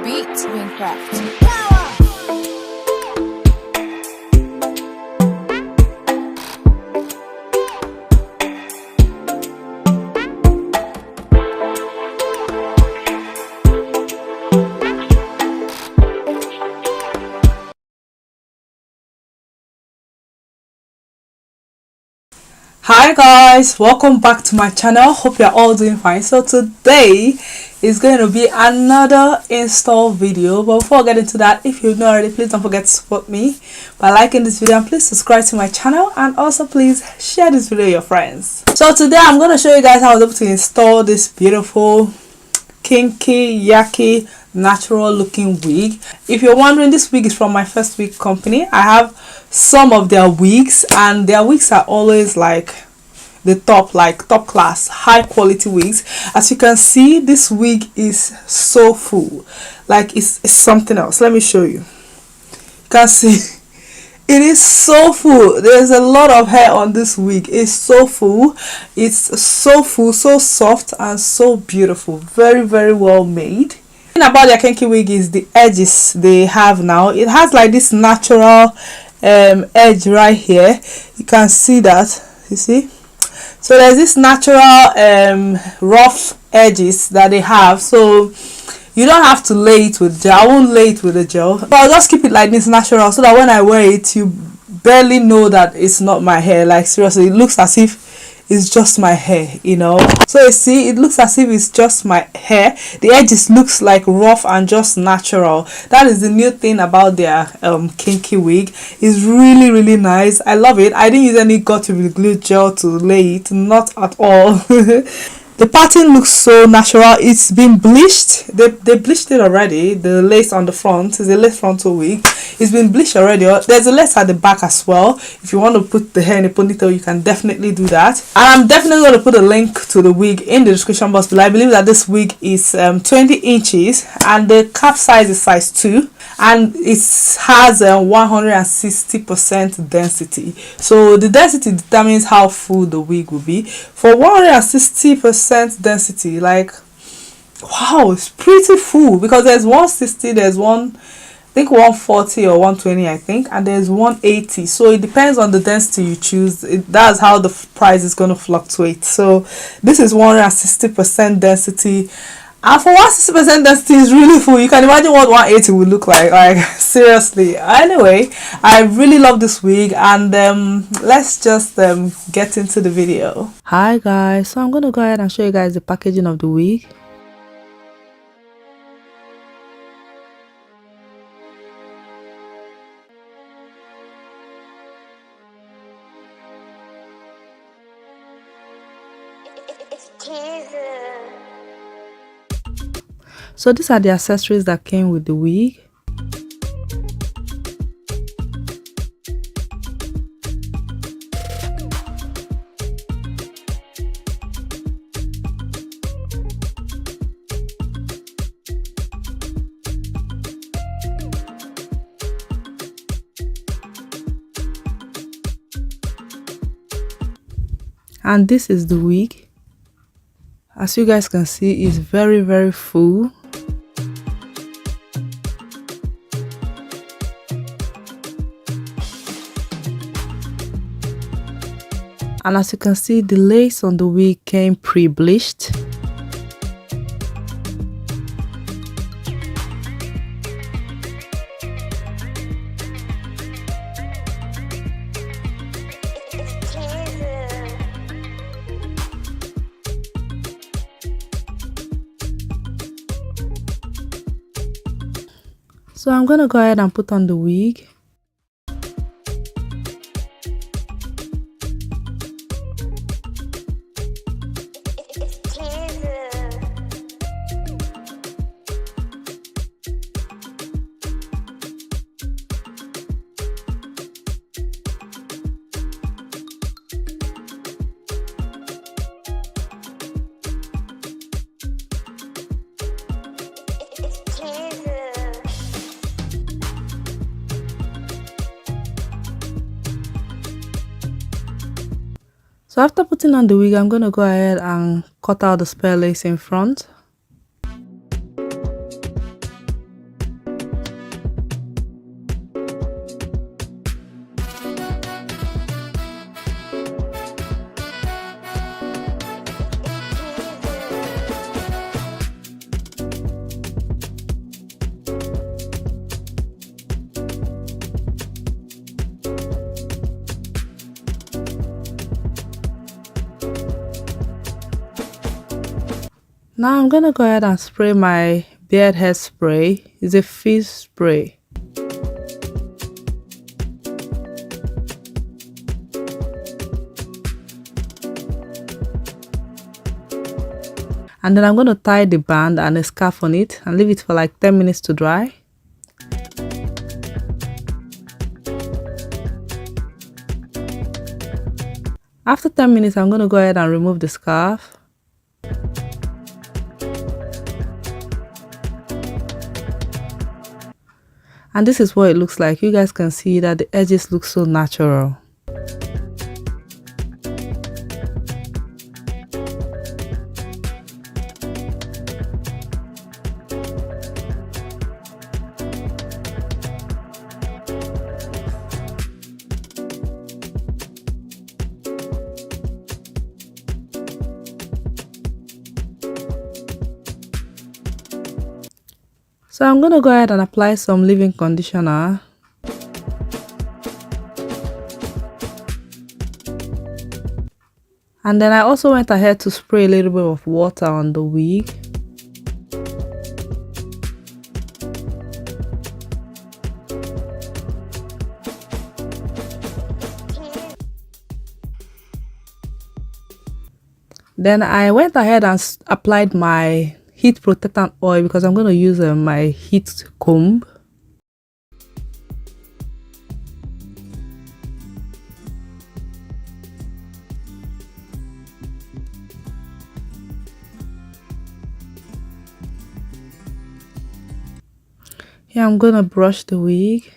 beat, Wingcraft. Hi guys, welcome back to my channel. Hope you're all doing fine. So today is going to be another install video, but before I get into that, if you've not already, please don't forget to support me by liking this video and please subscribe to my channel, and also please share this video with your friends. So today I'm going to show you guys how I was able to install this beautiful kinky yaki natural looking wig. If you're wondering, this wig is from Myfirstwig company. I have some of their wigs, and their wigs are always like the top class, high quality wigs. As you can see, this wig is so full, like it's something else. Let me show you. You can see it is so full. There's a lot of hair on this wig. It's so full, so soft and so beautiful. Very well made. The thing about their Kinky wig is the edges they have now. It has like this natural edge right here. You can see that, you see. So there's this natural rough edges that they have, so you don't have to lay it with gel. I won't lay it with a gel, but I'll just keep it like this natural, so that when I wear it you barely know that it's not my hair. Like seriously, it looks as if it's just my hair, you know. So you see, it looks as if it's just my hair. The edges looks like rough and just natural. That is the new thing about their kinky wig. It's really nice. I love it. I didn't use any got to be glue gel to lay it, not at all. The pattern looks so natural. It's been bleached. They bleached it already. The lace on the front is a lace frontal wig. It's been bleached already. There's a lace at the back as well. If you want to put the hair in a ponytail, you can definitely do that. And I'm definitely going to put a link to the wig in the description box below. I believe that this wig is 20 inches and the cap size is size 2. And it has 160% density. So the density determines how full the wig will be. For 160% density, like, wow, it's pretty full, because there's 160, there's one, I think 140 or 120, I think, and there's 180. So it depends on the density you choose. That's how the price is going to fluctuate. So this is 160% density. And for 160% density is really full. You can imagine what 180 would look like seriously. Anyway, I really love this wig, and let's just get into the video. Hi guys, so I'm going to go ahead and show you guys the packaging of the wig. So these are the accessories that came with the wig. And this is the wig. As you guys can see, it's very full. And as you can see, the lace on the wig came pre-bleached. So I'm gonna go ahead and put on the wig. So after putting on the wig, I'm going to go ahead and cut out the spare lace in front. Now I'm gonna go ahead and spray my beard hair spray. It's a fizz spray. And then I'm going to tie the band and a scarf on it and leave it for like 10 minutes to dry. After 10 minutes, I'm going to go ahead and remove the scarf. And this is what it looks like. You guys can see that the edges look so natural. So I'm going to go ahead and apply some leave-in conditioner. And then I also went ahead to spray a little bit of water on the wig. Then I went ahead and applied my heat protectant oil because I'm going to use my heat comb. Here I'm going to brush the wig.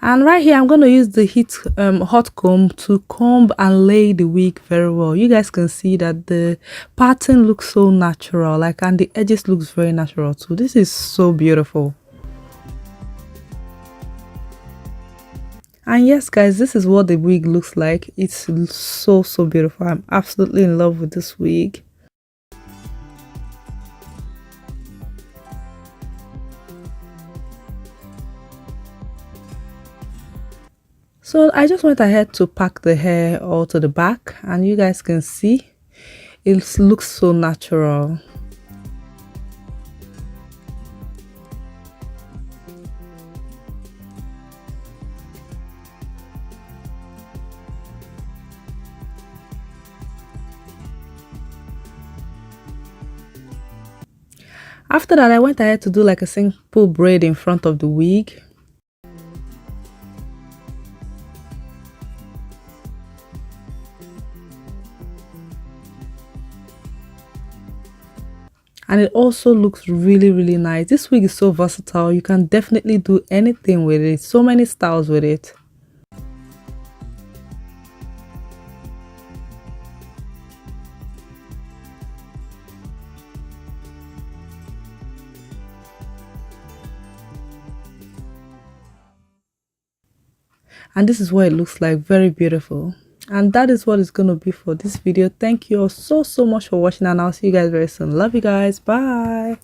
And right here, I'm going to use the hot comb to comb and lay the wig very well. You guys can see that the pattern looks so natural, and the edges looks very natural too. This is so beautiful. And yes, guys, this is what the wig looks like. It's so beautiful. I'm absolutely in love with this wig. So I just went ahead to pack the hair all to the back, and you guys can see it looks so natural. After that, I went ahead to do like a simple braid in front of the wig. And it also looks really nice. This wig is so versatile. You can definitely do anything with it. So many styles with it. And this is what it looks like. Very beautiful. And that is what it's going to be for this video. Thank you all so much for watching, and I'll see you guys very soon. Love you guys. Bye.